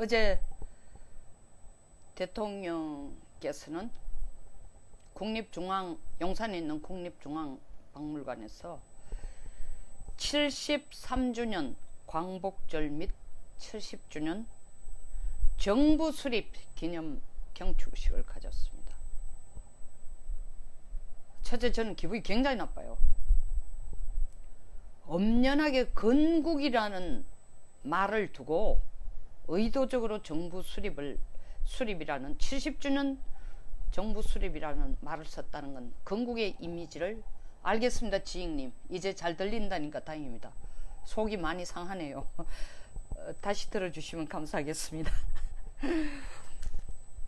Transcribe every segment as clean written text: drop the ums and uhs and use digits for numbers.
어제 대통령께서는 용산에 있는 국립중앙박물관에서 73주년 광복절 및 70주년 정부 수립 기념 경축식을 가졌습니다. 첫째, 저는 기분이 굉장히 나빠요. 엄연하게 건국이라는 말을 두고 의도적으로 정부 수립이라는 70주년 정부 수립이라는 말을 썼다는 건 건국의 이미지를, 알겠습니다 지익님, 이제 잘 들린다니까 다행입니다. 속이 많이 상하네요. 다시 들어주시면 감사하겠습니다.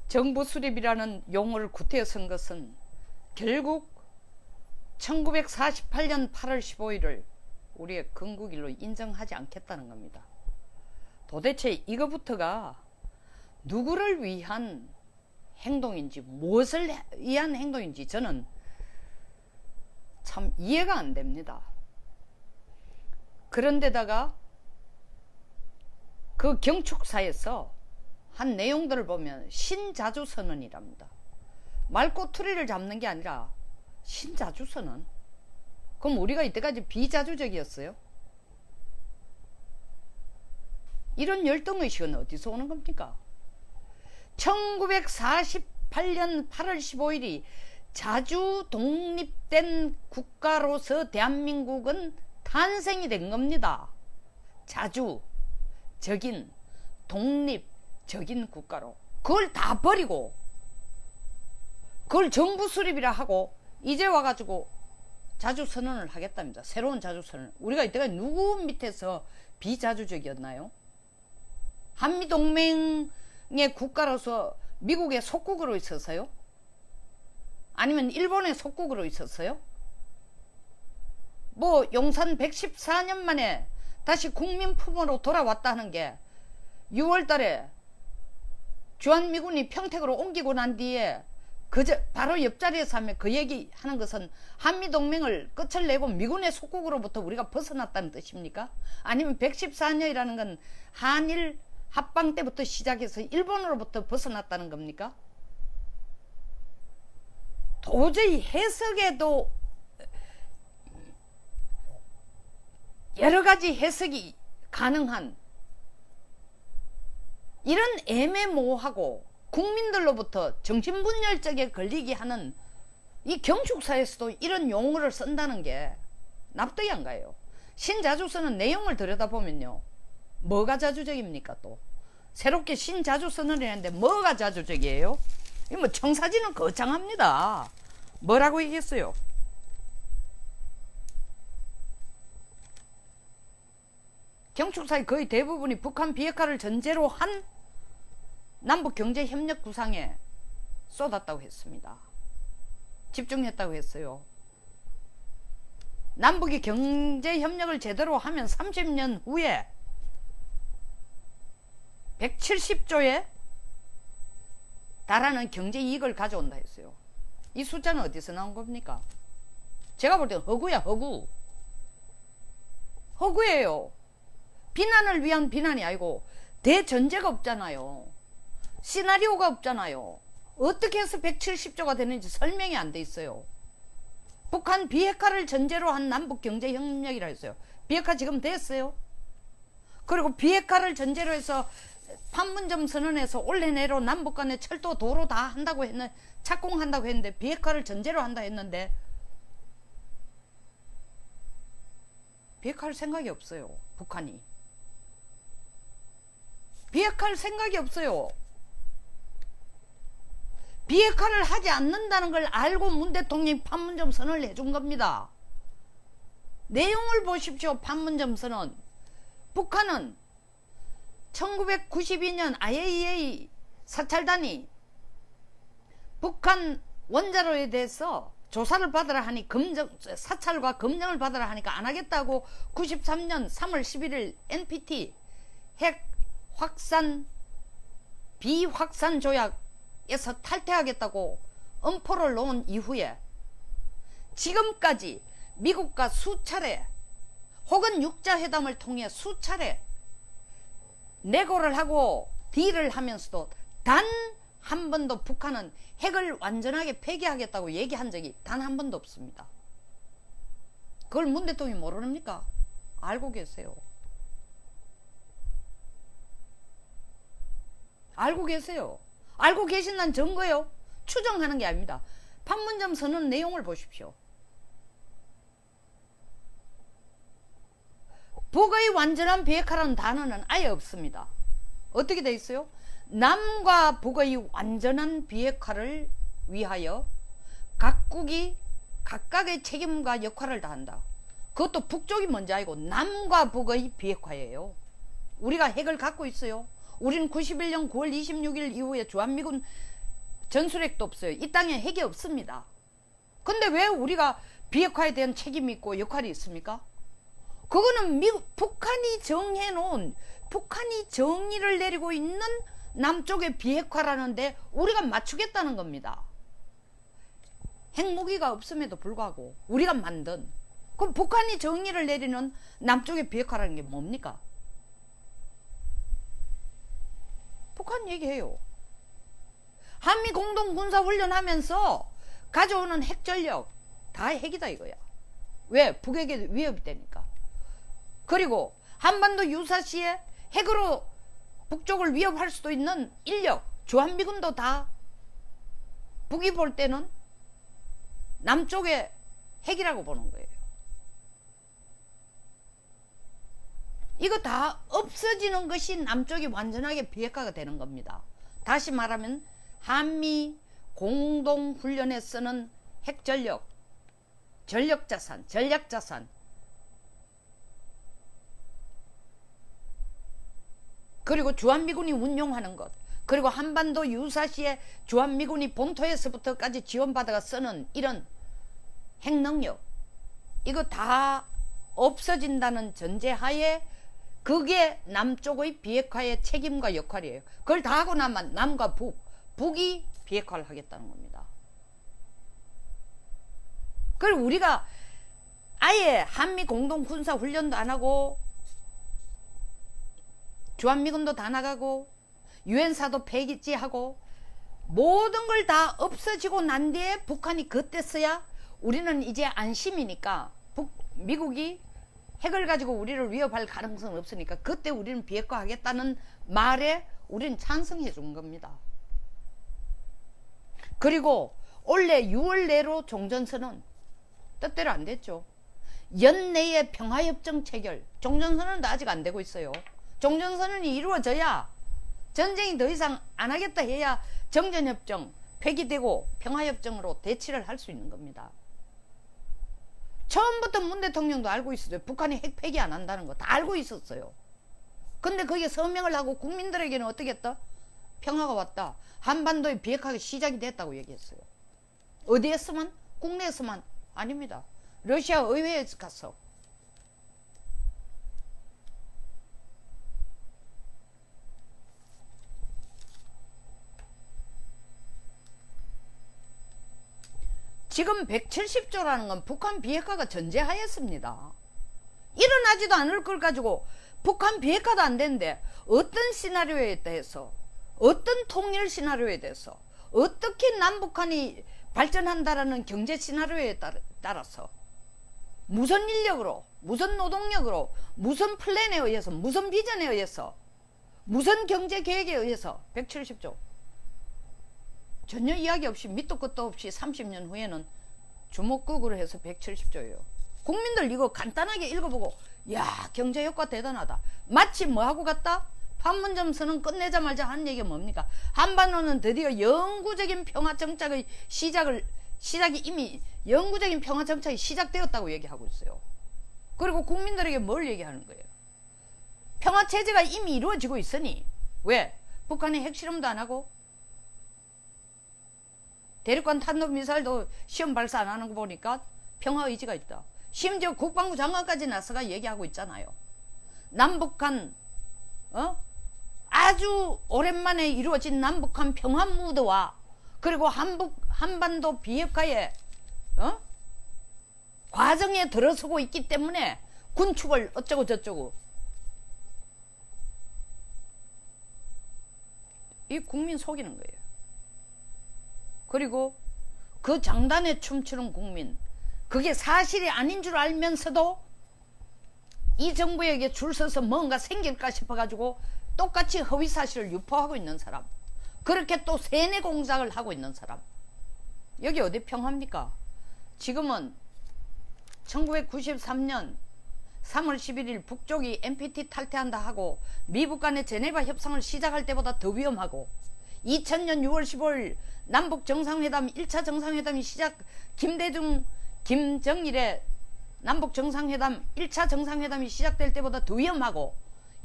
정부 수립이라는 용어를 구태여 쓴 것은 결국 1948년 8월 15일을 우리의 건국일로 인정하지 않겠다는 겁니다. 도대체 이거부터가 누구를 위한 행동인지, 무엇을 위한 행동인지 저는 참 이해가 안 됩니다. 그런데다가 그 경축사에서 한 내용들을 보면 신자주선언이랍니다. 말꼬투리를 잡는 게 아니라 신자주선언? 그럼 우리가 이때까지 비자주적이었어요? 이런 열등의식은 어디서 오는 겁니까? 1948년 8월 15일이 자주 독립된 국가로서 대한민국은 탄생이 된 겁니다. 자주적인 독립적인 국가로. 그걸 다 버리고 그걸 정부 수립이라 하고 이제 와가지고 자주선언을 하겠답니다. 새로운 자주선언. 우리가 이때까지 누구 밑에서 비자주적이었나요? 한미동맹의 국가로서 미국의 속국으로 있었어요? 아니면 일본의 속국으로 있었어요? 뭐 용산 114년 만에 다시 국민 품으로 돌아왔다는 게 6월 달에 주한미군이 평택으로 옮기고 난 뒤에 바로 옆자리에서 하면 그 얘기 하는 것은 한미동맹을 끝을 내고 미군의 속국으로부터 우리가 벗어났다는 뜻입니까? 아니면 114년이라는 건 한일 합방 때부터 시작해서 일본으로부터 벗어났다는 겁니까? 도저히 해석에도 여러 가지 해석이 가능한 이런 애매모호하고 국민들로부터 정신분열증에 걸리게 하는 이 경축사에서도 이런 용어를 쓴다는 게 납득이 안 가요. 신자주선언 내용을 들여다보면요, 뭐가 자주적입니까? 또 새롭게 신자주선언이라는데 뭐가 자주적이에요? 이 뭐 청사진은 거창합니다. 뭐라고 얘기했어요? 경축사의 거의 대부분이 북한 비핵화를 전제로 한 남북경제협력 구상에 쏟았다고 했습니다. 집중했다고 했어요. 남북이 경제협력을 제대로 하면 30년 후에 170조에 달하는 경제이익을 가져온다 했어요. 이 숫자는 어디서 나온 겁니까? 제가 볼 때는 허구야, 허구. 허구예요. 비난을 위한 비난이 아니고 대전제가 없잖아요. 시나리오가 없잖아요. 어떻게 해서 170조가 되는지 설명이 안 돼 있어요. 북한 비핵화를 전제로 한 남북경제협력이라 했어요. 비핵화 지금 됐어요. 그리고 비핵화를 전제로 해서 판문점 선언에서 올해 내로 남북 간에 철도 도로 다 한다고 착공한다고 했는데, 비핵화를 전제로 한다 했는데 비핵화할 생각이 없어요. 북한이 비핵화할 생각이 없어요. 비핵화를 하지 않는다는 걸 알고 문 대통령이 판문점 선언을 해준 겁니다. 내용을 보십시오. 판문점 선언. 북한은 1992년 IAEA 사찰단이 북한 원자로에 대해서 조사를 받으라 하니 사찰과 검증을 받으라 하니까 안 하겠다고 93년 3월 11일 NPT 핵 확산 비확산 조약에서 탈퇴하겠다고 엄포를 놓은 이후에 지금까지 미국과 수차례 혹은 육자회담을 통해 수차례 내고를 하고 딜을 하면서도 단 한 번도 북한은 핵을 완전하게 폐기하겠다고 얘기한 적이 단 한 번도 없습니다. 그걸 문 대통령이 모릅니까? 알고 계세요. 알고 계세요. 알고 계신다는 증거요. 추정하는 게 아닙니다. 판문점 선언 내용을 보십시오. 북의 완전한 비핵화라는 단어는 아예 없습니다. 어떻게 돼 있어요? 남과 북의 완전한 비핵화를 위하여 각국이 각각의 책임과 역할을 다한다. 그것도 북쪽이 먼저 아니고 남과 북의 비핵화예요. 우리가 핵을 갖고 있어요. 우리는 91년 9월 26일 이후에 주한미군 전술핵도 없어요. 이 땅에 핵이 없습니다. 근데 왜 우리가 비핵화에 대한 책임이 있고 역할이 있습니까? 그거는 북한이 정해놓은, 북한이 정의를 내리고 있는 남쪽의 비핵화라는데 우리가 맞추겠다는 겁니다. 핵무기가 없음에도 불구하고 우리가 만든, 그럼 북한이 정의를 내리는 남쪽의 비핵화라는 게 뭡니까? 북한 얘기해요. 한미 공동 군사 훈련하면서 가져오는 핵전력 다 핵이다 이거야. 왜? 북에게 위협이 되니까. 그리고 한반도 유사시에 핵으로 북쪽을 위협할 수도 있는 인력, 주한미군도 다 북이 볼 때는 남쪽의 핵이라고 보는 거예요. 이거 다 없어지는 것이 남쪽이 완전하게 비핵화가 되는 겁니다. 다시 말하면 한미 공동훈련에 쓰는 핵전력, 전력자산, 전략자산, 그리고 주한미군이 운용하는 것, 그리고 한반도 유사시에 주한미군이 본토에서부터까지 지원받아가 쓰는 이런 핵능력, 이거 다 없어진다는 전제하에 그게 남쪽의 비핵화의 책임과 역할이에요. 그걸 다 하고 나면 남과 북이 비핵화를 하겠다는 겁니다. 그리고 우리가 아예 한미 공동 군사 훈련도 안 하고 주한미군도 다 나가고 유엔사도 폐기하고 모든 걸 다 없어지고 난 뒤에 북한이 그때서야 우리는 이제 안심이니까 미국이 핵을 가지고 우리를 위협할 가능성은 없으니까 그때 우리는 비핵화 하겠다는 말에 우리는 찬성해 준 겁니다. 그리고 올해 6월 내로 종전선언 뜻대로 안 됐죠. 연내에 평화협정 체결, 종전선언도 아직 안 되고 있어요. 종전선언이 이루어져야 전쟁이 더 이상 안 하겠다 해야 정전협정 폐기되고 평화협정으로 대치를 할 수 있는 겁니다. 처음부터 문 대통령도 알고 있었어요. 북한이 핵 폐기 안 한다는 거 다 알고 있었어요. 근데 거기에 서명을 하고 국민들에게는 어떻게 했다? 평화가 왔다. 한반도의 비핵화가 시작이 됐다고 얘기했어요. 어디에서만? 국내에서만? 아닙니다. 러시아 의회에서 갔어. 지금 170조라는 건 북한 비핵화가 전제하였습니다. 일어나지도 않을 걸 가지고 북한 비핵화도 안 되는데 어떤 시나리오에 대해서, 어떤 통일 시나리오에 대해서, 어떻게 남북한이 발전한다라는 경제 시나리오에 따라서 무슨 인력으로, 무슨 노동력으로, 무슨 플랜에 의해서, 무슨 비전에 의해서, 무슨 경제 계획에 의해서 170조 전혀 이야기 없이 밑도 끝도 없이 30년 후에는 주먹국으로 해서 170조예요. 국민들 이거 간단하게 읽어보고 야 경제 효과 대단하다. 마치 뭐하고 같다? 판문점 선언 끝내자 말자 하는 얘기가 뭡니까? 한반도는 드디어 영구적인 평화정착의 시작이 이미 영구적인 평화정착이 시작되었다고 얘기하고 있어요. 그리고 국민들에게 뭘 얘기하는 거예요? 평화체제가 이미 이루어지고 있으니 왜? 북한이 핵실험도 안 하고 대륙간 탄도미사일도 시험 발사 안 하는 거 보니까 평화 의지가 있다. 심지어 국방부 장관까지 나서가 얘기하고 있잖아요. 남북한 아주 오랜만에 이루어진 남북한 평화 무드와 그리고 한반도 비핵화의 과정에 들어서고 있기 때문에 군축을 어쩌고 저쩌고 이 국민 속이는 거예요. 그리고 그 장단에 춤추는 국민, 그게 사실이 아닌 줄 알면서도 이 정부에게 줄 서서 뭔가 생길까 싶어가지고 똑같이 허위사실을 유포하고 있는 사람, 그렇게 또 세뇌 공작을 하고 있는 사람, 여기 어디 평화입니까? 지금은 1993년 3월 11일 북쪽이 NPT 탈퇴한다 하고 미국 간의 제네바 협상을 시작할 때보다 더 위험하고, 2000년 6월 15일 남북 정상회담 1차 정상회담이 시작, 김대중 김정일의 남북 정상회담 1차 정상회담이 시작될 때보다 더 위험하고,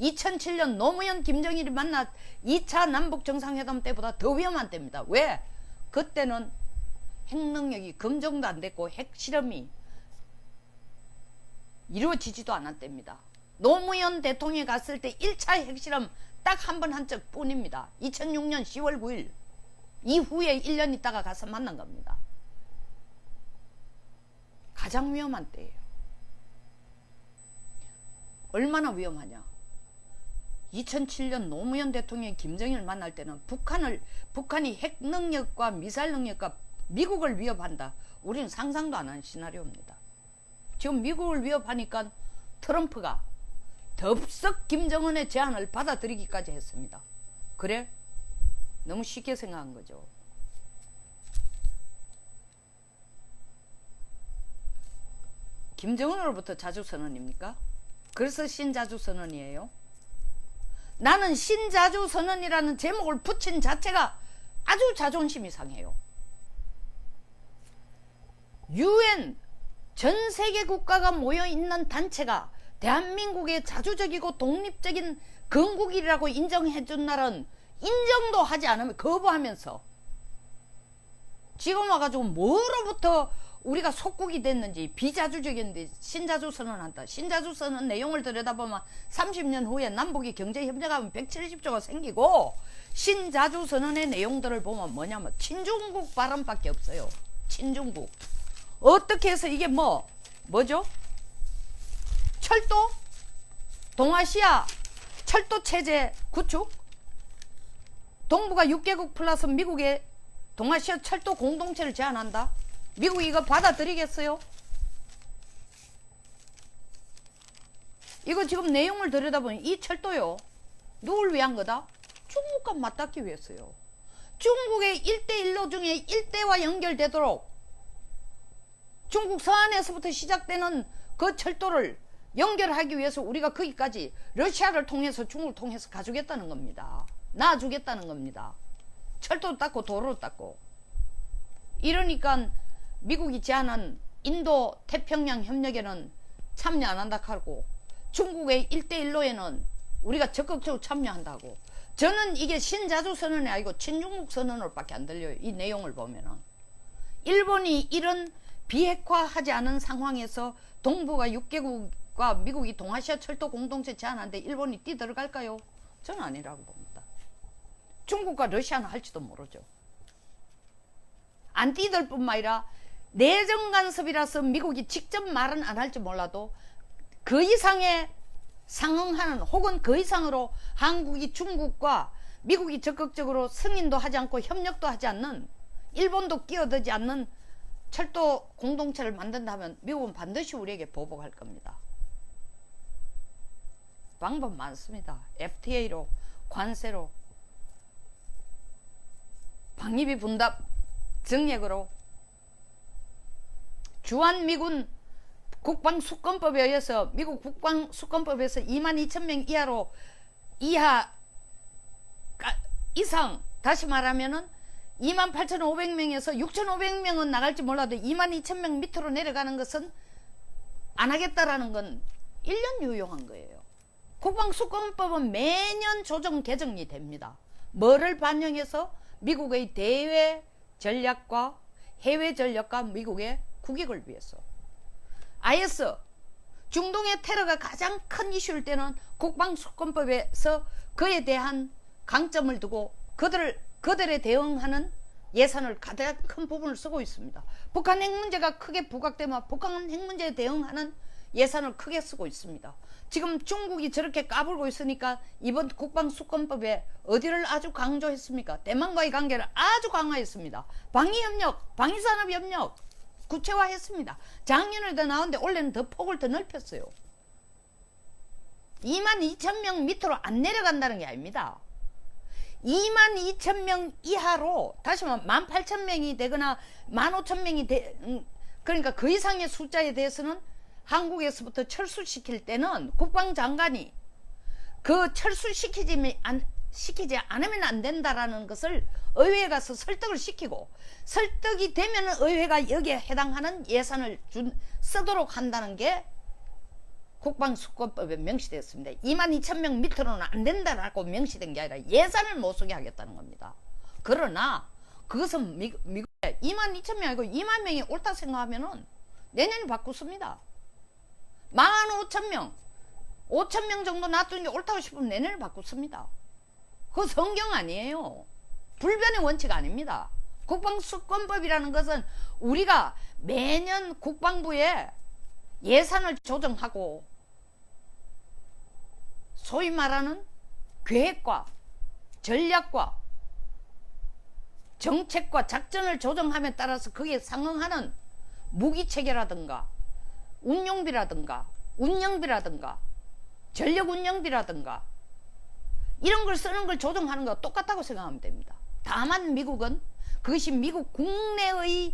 2007년 노무현 김정일이 만난 2차 남북 정상회담 때보다 더 위험한 때입니다. 왜? 그때는 핵능력이 검증도 안 됐고 핵실험이 이루어지지도 않았답니다. 노무현 대통령이 갔을 때 1차 핵실험 딱 한 번 한 적 뿐입니다. 2006년 10월 9일 이후에 1년 있다가 가서 만난 겁니다. 가장 위험한 때예요. 얼마나 위험하냐. 2007년 노무현 대통령이 김정일을 만날 때는 북한이 핵 능력과 미사일 능력과 미국을 위협한다. 우리는 상상도 안 한 시나리오입니다. 지금 미국을 위협하니까 트럼프가 덥석 김정은의 제안을 받아들이기까지 했습니다. 그래? 너무 쉽게 생각한 거죠. 김정은으로부터 자주선언입니까? 그래서 신자주선언이에요. 나는 신자주선언이라는 제목을 붙인 자체가 아주 자존심이 상해요. UN 전 세계 국가가 모여있는 단체가 대한민국의 자주적이고 독립적인 건국이라고 인정해준 날은 인정도 하지 않으면 거부하면서 지금 와가지고 뭐로부터 우리가 속국이 됐는지 비자주적인데 신자주선언한다. 신자주선언 내용을 들여다보면 30년 후에 남북이 경제협력하면 170조가 생기고, 신자주선언의 내용들을 보면 뭐냐면 친중국 발언밖에 없어요. 친중국. 어떻게 해서 이게 뭐죠? 철도? 동아시아 철도 체제 구축? 동북아 6개국 플러스 미국의 동아시아 철도 공동체를 제안한다? 미국이 이거 받아들이겠어요? 이거 지금 내용을 들여다보니 이 철도요, 누굴 위한 거다? 중국과 맞닿기 위해서요. 중국의 1대1로 중에 1대와 연결되도록 중국 서안에서부터 시작되는 그 철도를 연결하기 위해서 우리가 거기까지 러시아를 통해서 중국을 통해서 가주겠다는 겁니다. 놔주겠다는 겁니다. 철도도 닦고 도로도 닦고. 이러니까 미국이 제안한 인도 태평양 협력에는 참여 안 한다 하고, 중국의 1대1로에는 우리가 적극적으로 참여한다고. 저는 이게 신자주선언이 아니고 친중국 선언으로 밖에 안 들려요. 이 내용을 보면은. 일본이 이런 비핵화하지 않은 상황에서 동북아 6개국과 미국이 동아시아 철도 공동체 제안하는데 일본이 뛰들어갈까요? 저는 아니라고 봅니다. 중국과 러시아는 할지도 모르죠. 안 뛰들 뿐만 아니라 내정 간섭이라서 미국이 직접 말은 안 할지 몰라도 그 이상의 상응하는, 혹은 그 이상으로 한국이 중국과 미국이 적극적으로 승인도 하지 않고 협력도 하지 않는, 일본도 끼어들지 않는 철도 공동체를 만든다면 미국은 반드시 우리에게 보복할 겁니다. 방법 많습니다. FTA로, 관세로, 방위비 분담 정액으로, 주한미군 국방수권법에 의해서, 미국 국방수권법에서 22,000명 이상, 다시 말하면은 28,500명에서 6,500명은 나갈지 몰라도 22,000명 밑으로 내려가는 것은 안 하겠다라는 건 1년 유용한 거예요. 국방수권법은 매년 조정 개정이 됩니다. 뭐를 반영해서? 미국의 대외 전략과 해외 전략과 미국의 국익을 위해서. IS, 중동의 테러가 가장 큰 이슈일 때는 국방수권법에서 그에 대한 강점을 두고 그들에 대응하는 예산을 가장 큰 부분을 쓰고 있습니다. 북한 핵 문제가 크게 부각되면 북한 핵 문제에 대응하는 예산을 크게 쓰고 있습니다. 지금 중국이 저렇게 까불고 있으니까 이번 국방수권법에 어디를 아주 강조했습니까? 대만과의 관계를 아주 강화했습니다. 방위협력, 방위산업협력 구체화했습니다. 작년에도 나왔는데 올해는 더 폭을 더 넓혔어요. 22,000명 밑으로 안 내려간다는 게 아닙니다. 22,000명 이하로 다시 말하면 18,000명이 되거나 15,000명이 그러니까 그 이상의 숫자에 대해서는 한국에서부터 철수시킬 때는 국방장관이 그 철수시키지 않으면 안 된다라는 것을 의회에 가서 설득을 시키고, 설득이 되면 의회가 여기에 해당하는 예산을 쓰도록 한다는 게 국방수권법에 명시되었습니다. 22,000명 밑으로는 안 된다라고 명시된 게 아니라 예산을 못 쓰게 하겠다는 겁니다. 그러나 그것은 미국에 22,000명 아니고 2만 명이 옳다 생각하면은 내년에 바꾸습니다. 15,000명, 5,000명 정도 놔두는 게 옳다고 싶으면 내년에 바꾸습니다. 그거 성경 아니에요. 불변의 원칙 아닙니다. 국방수권법이라는 것은 우리가 매년 국방부에 예산을 조정하고 소위 말하는 계획과 전략과 정책과 작전을 조정함에 따라서 거기에 상응하는 무기체계라든가 운용비라든가 운영비라든가 전력운영비라든가 이런 걸 쓰는 걸 조정하는 거 똑같다고 생각하면 됩니다. 다만 미국은 그것이 미국 국내의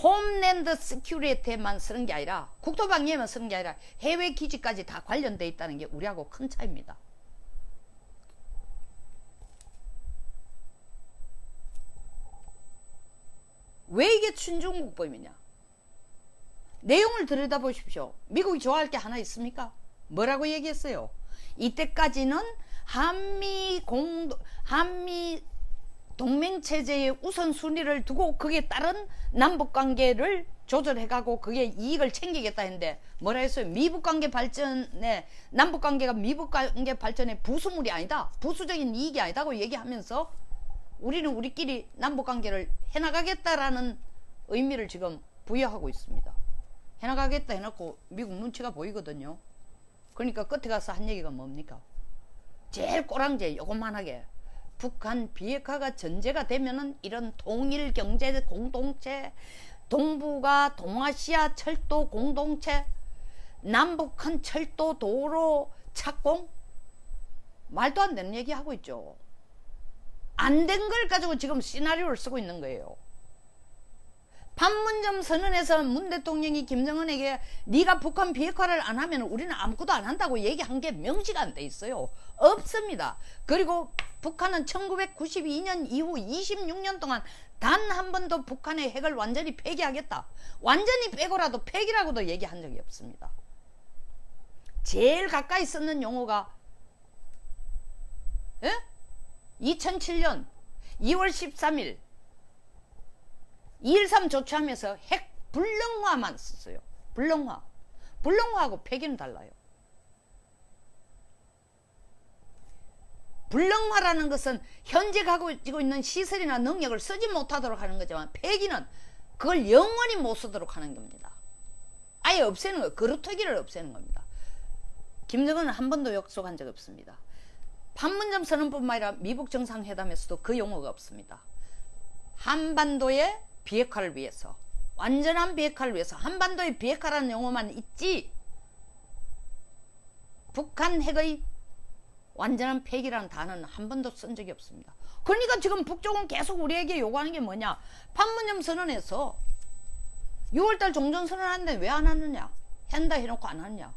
홈랜드 시큐리티에만 쓰는 게 아니라, 국토방위에만 쓰는 게 아니라 해외 기지까지 다 관련되어 있다는 게 우리하고 큰 차이입니다. 왜 이게 친중국범이냐? 내용을 들여다보십시오. 미국이 좋아할 게 하나 있습니까? 뭐라고 얘기했어요? 이때까지는 한미 동맹체제의 우선순위를 두고 거기에 따른 남북관계를 조절해가고 그게 이익을 챙기겠다 했는데 뭐라 했어요? 미북관계 발전에, 남북관계가 미북관계 발전의 부수물이 아니다, 부수적인 이익이 아니다고 얘기하면서 우리는 우리끼리 남북관계를 해나가겠다라는 의미를 지금 부여하고 있습니다. 해나가겠다 해놓고 미국 눈치가 보이거든요. 그러니까 끝에 가서 한 얘기가 뭡니까? 제일 꼬랑제 요것만하게 북한 비핵화가 전제가 되면은 이런 통일 경제 공동체, 동북아 동아시아 철도 공동체, 남북한 철도 도로 착공, 말도 안 되는 얘기 하고 있죠. 안 된 걸 가지고 지금 시나리오를 쓰고 있는 거예요. 판문점 선언에서 문 대통령이 김정은에게 네가 북한 비핵화를 안 하면 우리는 아무것도 안 한다고 얘기한 게 명시가 안 돼 있어요. 없습니다. 그리고 북한은 1992년 이후 26년 동안 단 한 번도 북한의 핵을 완전히 폐기하겠다, 완전히 빼고라도 폐기라고도 얘기한 적이 없습니다. 제일 가까이 쓰는 용어가 2007년 2월 13일 2.13 조치하면서 핵 불능화만 썼어요. 불능화하고 폐기는 달라요. 불능화라는 것은 현재 가지고 있는 시설이나 능력을 쓰지 못하도록 하는 거지만, 폐기는 그걸 영원히 못 쓰도록 하는 겁니다. 아예 없애는 거예요. 그루터기를 없애는 겁니다. 김정은은 한 번도 약속한 적 없습니다. 판문점 선언뿐만 아니라 미북 정상회담에서도 그 용어가 없습니다. 한반도의 비핵화를 위해서, 완전한 비핵화를 위해서, 한반도의 비핵화라는 용어만 있지 북한 핵의 완전한 폐기라는 단어는 한 번도 쓴 적이 없습니다. 그러니까 지금 북쪽은 계속 우리에게 요구하는 게 뭐냐? 판문점 선언에서 6월달 종전선언 하는데 왜 안 하느냐? 한다 해놓고 안 하느냐?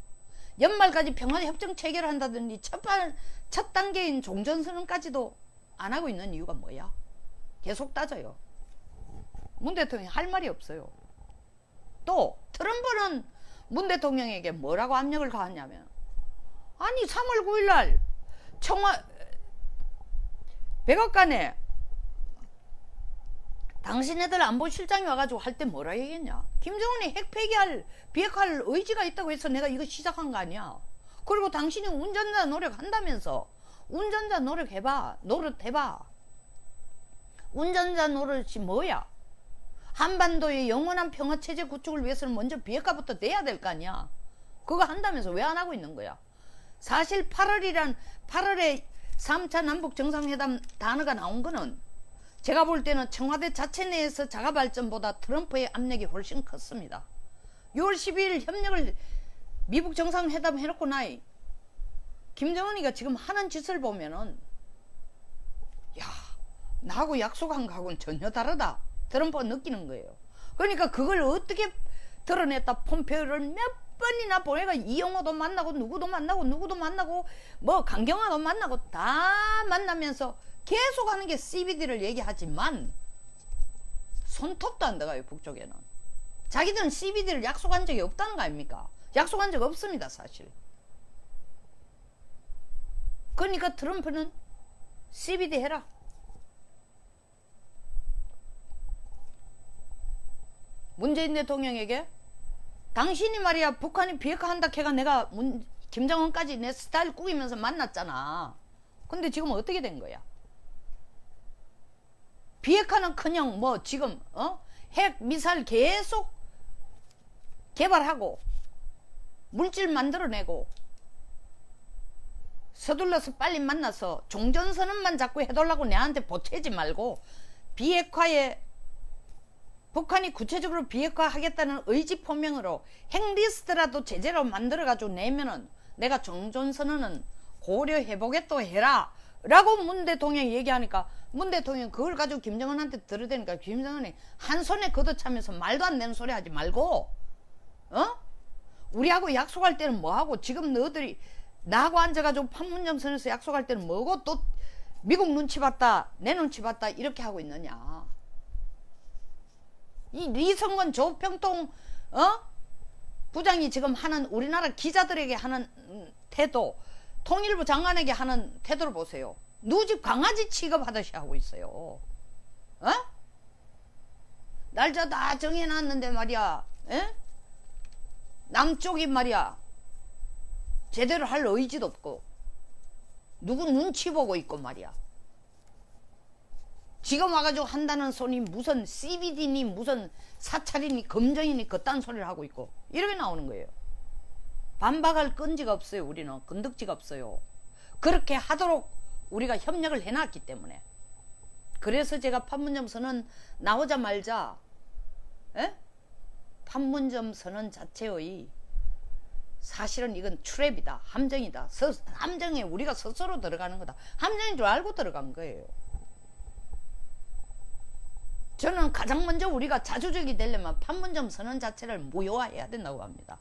연말까지 평화협정 체결을 한다든지 첫 단계인 종전선언까지도 안 하고 있는 이유가 뭐야? 계속 따져요. 문 대통령이 할 말이 없어요. 또 트럼프는 문 대통령에게 뭐라고 압력을 가했냐면, 아니 3월 9일날 백악관에 당신네들 안보실장이 와가지고 할 때 뭐라 얘기했냐? 김정은이 핵 폐기할 비핵화할 의지가 있다고 해서 내가 이거 시작한 거 아니야. 그리고 당신이 운전자 노력한다면서 운전자 노력해봐. 운전자 노릇이 뭐야? 한반도의 영원한 평화체제 구축을 위해서는 먼저 비핵화부터 돼야 될 거 아니야. 그거 한다면서 왜 안 하고 있는 거야? 사실 8월에 3차 남북 정상회담 단어가 나온 거는 제가 볼 때는 청와대 자체 내에서 자가발전보다 트럼프의 압력이 훨씬 컸습니다. 6월 12일 협력을 미국 정상회담 해놓고 나이 김정은이가 지금 하는 짓을 보면은 야, 나하고 약속한 거하고는 전혀 다르다. 트럼프가 느끼는 거예요. 그러니까 그걸 어떻게 드러냈다. 폼페오를 몇 번이나 보내가 이영호도 만나고 누구도 만나고 뭐 강경화도 만나고 다 만나면서 계속 하는 게 CBD를 얘기하지만 손톱도 안 들어가요. 북쪽에는. 자기들은 CBD를 약속한 적이 없다는 거 아닙니까? 약속한 적 없습니다. 사실. 그러니까 트럼프는 CBD 해라. 문재인 대통령에게 당신이 말이야 북한이 비핵화 한다 해가 내가 김정은까지 내 스타일 꾸기면서 만났잖아. 근데 지금 어떻게 된 거야? 비핵화는커녕 뭐 지금 핵 미사일 계속 개발하고 물질 만들어내고 서둘러서 빨리 만나서 종전선언만 자꾸 해달라고 내한테 보채지 말고 비핵화에 북한이 구체적으로 비핵화 하겠다는 의지 표명으로 핵리스트라도 제대로 만들어가지고 내면은 내가 종전선언은 고려해보겠다 해라 라고 문 대통령이 얘기하니까 문 대통령이 그걸 가지고 김정은한테 들으대니까 김정은이 한 손에 걷어차면서 말도 안 되는 소리 하지 말고 우리하고 약속할 때는 뭐하고 지금 너희들이 나하고 앉아가지고 판문점 선에서 약속할 때는 뭐고 또 미국 눈치 봤다 내 눈치 봤다 이렇게 하고 있느냐. 이 리성건 조평통 부장이 지금 하는 우리나라 기자들에게 하는 태도 통일부 장관에게 하는 태도를 보세요. 누집 강아지 취급하듯이 하고 있어요. 날짜 다 정해놨는데 말이야. 남쪽이 말이야 제대로 할 의지도 없고 누구 눈치 보고 있고 말이야. 지금 와가지고 한다는 소리 무슨 CBD니 무슨 사찰이니 검정이니 그딴 소리를 하고 있고 이렇게 나오는 거예요. 반박할 끈지가 없어요. 우리는 건덕지가 없어요. 그렇게 하도록 우리가 협력을 해놨기 때문에. 그래서 제가 판문점 선언 나오자마자 판문점 선언 자체의 사실은 이건 트랩이다. 함정이다. 함정에 우리가 스스로 들어가는 거다. 함정인 줄 알고 들어간 거예요. 저는 가장 먼저 우리가 자주적이 되려면 판문점 선언 자체를 무효화해야 된다고 합니다.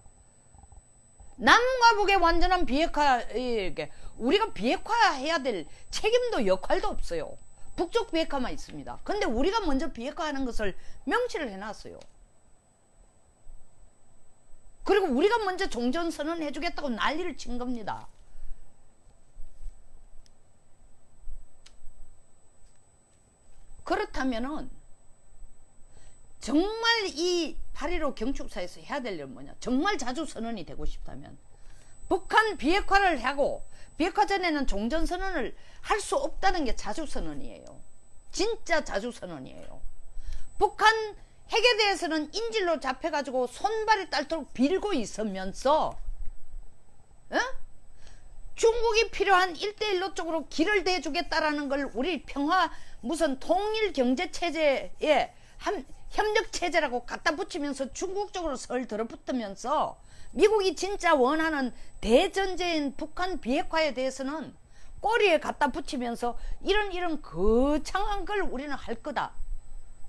남과 북의 완전한 비핵화, 우리가 비핵화해야 될 책임도 역할도 없어요. 북쪽 비핵화만 있습니다. 근데 우리가 먼저 비핵화하는 것을 명시를 해놨어요. 그리고 우리가 먼저 종전선언 해주겠다고 난리를 친 겁니다. 그렇다면은 정말 이 8.15 경축사에서 해야 될 일은 뭐냐. 정말 자주 선언이 되고 싶다면 북한 비핵화를 하고 비핵화 전에는 종전선언을 할 수 없다는 게 자주선언이에요. 진짜 자주선언이에요. 북한 핵에 대해서는 인질로 잡혀가지고 손발이 딸도록 빌고 있으면서 중국이 필요한 1대1로 쪽으로 길을 대주겠다라는 걸 우리 평화 무슨 통일경제체제에 협력체제라고 갖다 붙이면서 중국 쪽으로 설 들어붙으면서 미국이 진짜 원하는 대전제인 북한 비핵화에 대해서는 꼬리에 갖다 붙이면서 이런 거창한 걸 우리는 할 거다.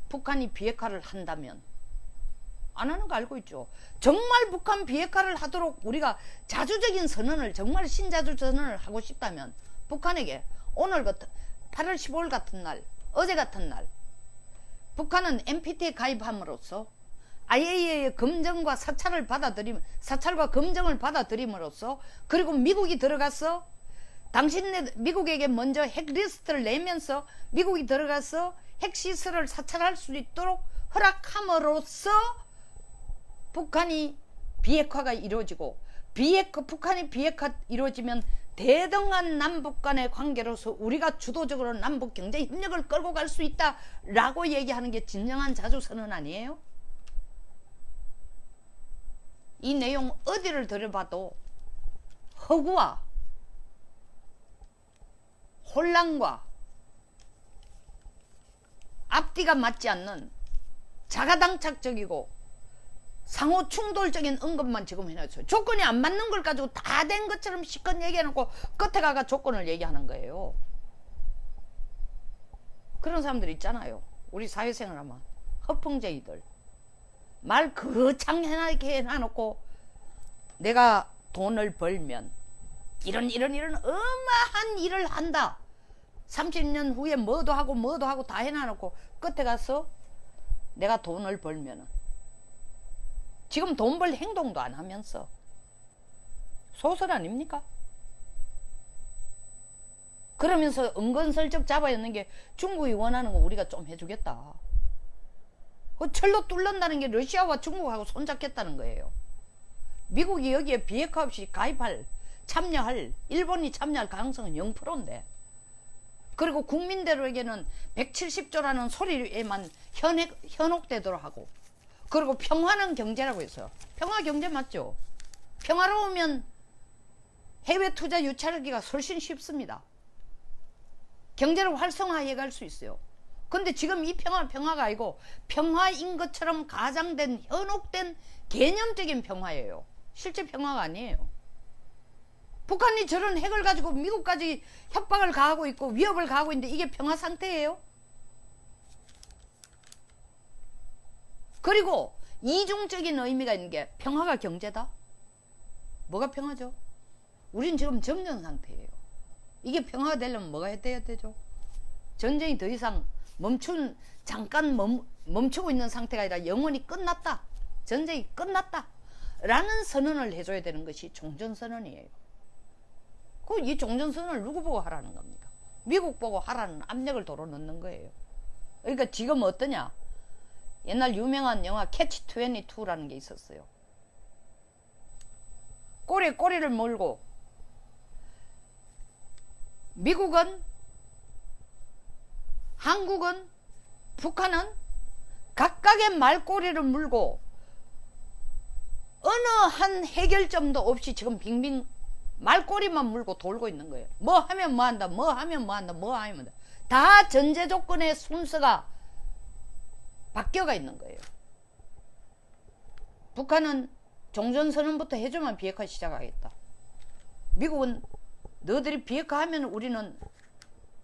북한이 비핵화를 한다면. 안 하는 거 알고 있죠. 정말 북한 비핵화를 하도록 우리가 자주적인 선언을 정말 신자주 선언을 하고 싶다면 북한에게 오늘 같은 8월 15일 같은 날 어제 같은 날 북한은 NPT에 가입함으로써 IAEA의 검증과 사찰과 검증을 받아들임으로써 그리고 미국이 들어가서 미국에게 먼저 핵 리스트를 내면서 미국이 들어가서 핵시설을 사찰할 수 있도록 허락함으로써 북한이 비핵화가 이루어지고 북한이 비핵화 이루어지면 대등한 남북 간의 관계로서 우리가 주도적으로 남북 경제 협력을 끌고 갈 수 있다라고 얘기하는 게 진정한 자주선언 아니에요? 이 내용 어디를 들어봐도 허구와 혼란과 앞뒤가 맞지 않는 자가당착적이고 상호 충돌적인 언급만 지금 해놨어요. 조건이 안 맞는 걸 가지고 다 된 것처럼 실컷 얘기해놓고 끝에 가가 조건을 얘기하는 거예요. 그런 사람들 있잖아요. 우리 사회생활 하면 허풍쟁이들 말 거창하게 해놔놓고 내가 돈을 벌면 이런 어마한 일을 한다. 30년 후에 뭐도 하고 다 해놔놓고 끝에 가서 내가 돈을 벌면은 지금 돈 벌 행동도 안 하면서 소설 아닙니까? 그러면서 은근슬쩍 잡아였는 게 중국이 원하는 거 우리가 좀 해주겠다. 그 철로 뚫는다는 게 러시아와 중국하고 손잡겠다는 거예요. 미국이 여기에 비핵화 없이 참여할 일본이 참여할 가능성은 0%인데 그리고 국민들에게는 170조라는 소리에만 현혹되도록 하고 그리고 평화는 경제라고 했어요. 평화 경제 맞죠? 평화로우면 해외 투자 유치하기가 훨씬 쉽습니다. 경제를 활성화해 갈 수 있어요. 근데 지금 이 평화가 아니고 평화인 것처럼 가장된 현혹된 개념적인 평화예요. 실제 평화가 아니에요. 북한이 저런 핵을 가지고 미국까지 협박을 가하고 있고 위협을 가하고 있는데 이게 평화 상태예요? 그리고 이중적인 의미가 있는 게 평화가 경제다? 뭐가 평화죠? 우린 지금 정전 상태예요. 이게 평화가 되려면 뭐가 돼야 되죠? 전쟁이 더 이상 잠깐 멈추고 있는 상태가 아니라 영원히 끝났다. 전쟁이 끝났다. 라는 선언을 해줘야 되는 것이 종전선언이에요. 이 종전선언을 누구 보고 하라는 겁니까? 미국 보고 하라는 압력을 도로 넣는 거예요. 그러니까 지금 어떠냐? 옛날 유명한 영화 캐치 22라는 게 있었어요. 꼬리에 꼬리를 물고 미국은, 한국은, 북한은 각각의 말꼬리를 물고 어느 한 해결점도 없이 지금 빙빙 말꼬리만 물고 돌고 있는 거예요. 뭐 하면 뭐 한다, 뭐 하면 뭐 한다, 뭐 하면 다 전제 조건의 순서가 바뀌어가 있는 거예요. 북한은 종전선언부터 해줘만 비핵화 시작하겠다. 미국은 너희들이 비핵화하면 우리는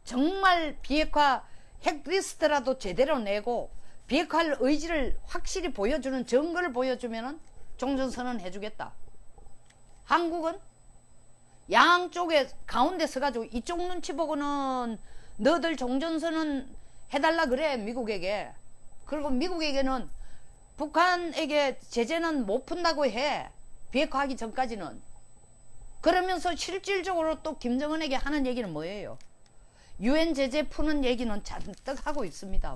정말 비핵화 핵리스트라도 제대로 내고 비핵화할 의지를 확실히 보여주는 증거를 보여주면 종전선언 해주겠다. 한국은 양쪽에 가운데 서가지고 이쪽 눈치 보고는 너희들 종전선언 해달라 그래 미국에게. 그리고 미국에게는 북한에게 제재는 못 푼다고 해. 비핵화하기 전까지는. 그러면서 실질적으로 또 김정은에게 하는 얘기는 뭐예요? 유엔 제재 푸는 얘기는 잔뜩 하고 있습니다.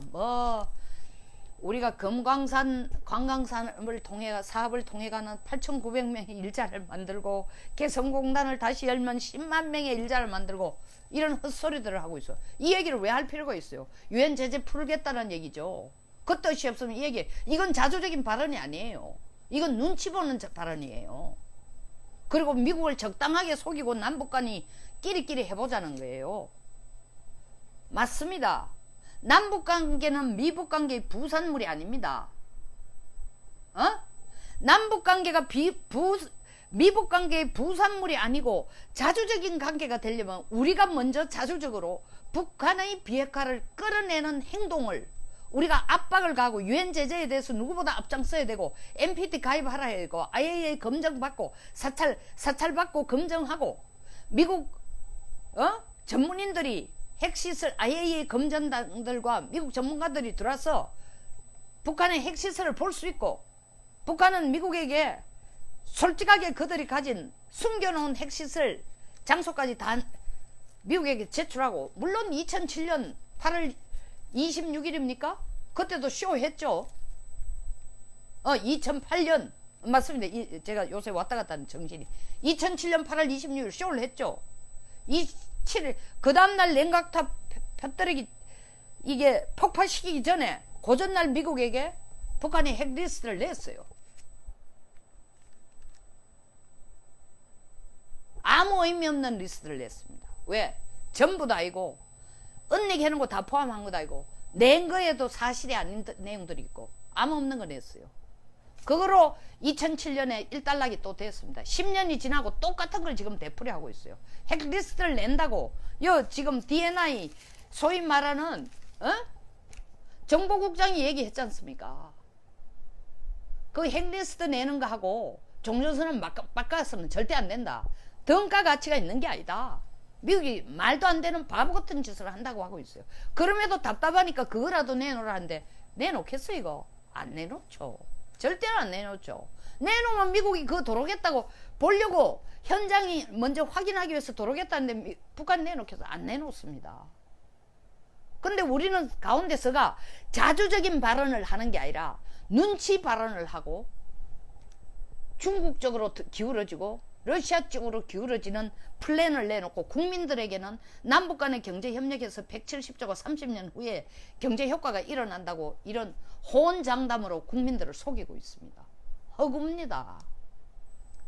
우리가 금광산 관광산을 사업을 통해 가는 8,900명의 일자를 만들고 개성공단을 다시 열면 10만 명의 일자를 만들고 이런 헛소리들을 하고 있어요. 이 얘기를 왜 할 필요가 있어요? 유엔 제재 풀겠다는 얘기죠. 그 뜻이 없으면 이 얘기, 이건 자조적인 발언이 아니에요. 이건 눈치 보는 발언이에요. 그리고 미국을 적당하게 속이고 남북 간이 끼리끼리 해보자는 거예요. 맞습니다. 남북관계는 미북관계의 부산물이 아닙니다. 남북관계가 미북관계의 부산물이 아니고 자주적인 관계가 되려면 우리가 먼저 자주적으로 북한의 비핵화를 끌어내는 행동을 우리가 압박을 가하고 유엔 제재에 대해서 누구보다 앞장서야 되고 NPT 가입하라 해야 되고 IAEA 검증받고 사찰받고 검증하고 미국 전문인들이 핵시설 IAEA 검증단들과 미국 전문가들이 들어와서 북한의 핵시설을 볼 수 있고 북한은 미국에게 솔직하게 그들이 가진 숨겨놓은 핵시설 장소까지 다 미국에게 제출하고 물론 2007년 8월 26일입니까? 그때도 쇼했죠. 2008년 맞습니다. 제가 요새 왔다 갔다 하는 정신이 2007년 8월 26일 쇼를 했죠. 7일 그 다음날 냉각탑 펴뜨리기 이게 폭파시키기 전에 그 전날 미국에게 북한이 핵리스트를 냈어요. 아무 의미 없는 리스트를 냈습니다. 왜? 전부 다 아니고 언니가 해놓은 거 다 포함한 것도 아니고 낸 거에도 사실이 아닌 내용들이 있고 아무 없는 거 냈어요. 그거로 2007년에 일단락이 또 됐습니다. 10년이 지나고 똑같은 걸 지금 되풀이하고 있어요. 핵 리스트를 낸다고 지금 DNI 소위 말하는 정보국장이 얘기했지 않습니까? 그 핵 리스트 내는 거 하고 종전선언 바꿔서는 절대 안 된다. 등가 가치가 있는 게 아니다. 미국이 말도 안 되는 바보 같은 짓을 한다고 하고 있어요. 그럼에도 답답하니까 그거라도 내놓으라는데 내놓겠어 이거? 안 내놓죠. 절대로 안 내놓죠. 내놓으면 미국이 그거 도로겠다고 보려고 현장이 먼저 확인하기 위해서 도로겠다는데 북한 내놓겠어? 안 내놓습니다. 근데 우리는 가운데서가 자주적인 발언을 하는 게 아니라 눈치 발언을 하고 중국 쪽으로 기울어지고 러시아 쪽으로 기울어지는 플랜을 내놓고 국민들에게는 남북 간의 경제 협력에서 170조가 30년 후에 경제 효과가 일어난다고 이런 호언장담으로 국민들을 속이고 있습니다. 허구입니다.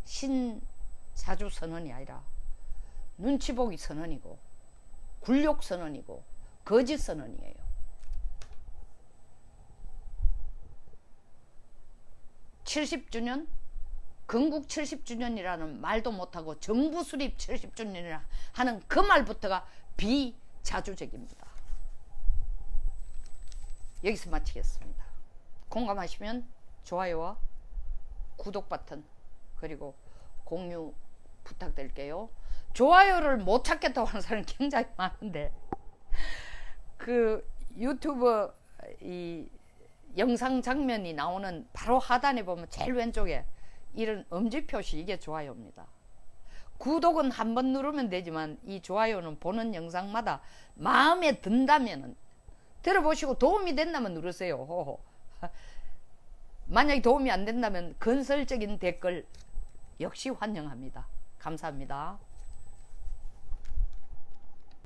신자주 선언이 아니라 눈치 보기 선언이고 굴욕 선언이고 거짓 선언이에요. (70주년) 건국 70주년이라는 말도 못하고 정부 수립 70주년이라 하는 그 말부터가 비자주적입니다. 여기서 마치겠습니다. 공감하시면 좋아요와 구독 버튼 그리고 공유 부탁드릴게요. 좋아요를 못 찾겠다고 하는 사람이 굉장히 많은데 그 유튜브 이 영상 장면이 나오는 바로 하단에 보면 제일 왼쪽에 이런 엄지 표시 이게 좋아요입니다. 구독은 한번 누르면 되지만 이 좋아요는 보는 영상마다 마음에 든다면 들어보시고 도움이 된다면 누르세요. 만약에 도움이 안 된다면 건설적인 댓글 역시 환영합니다. 감사합니다.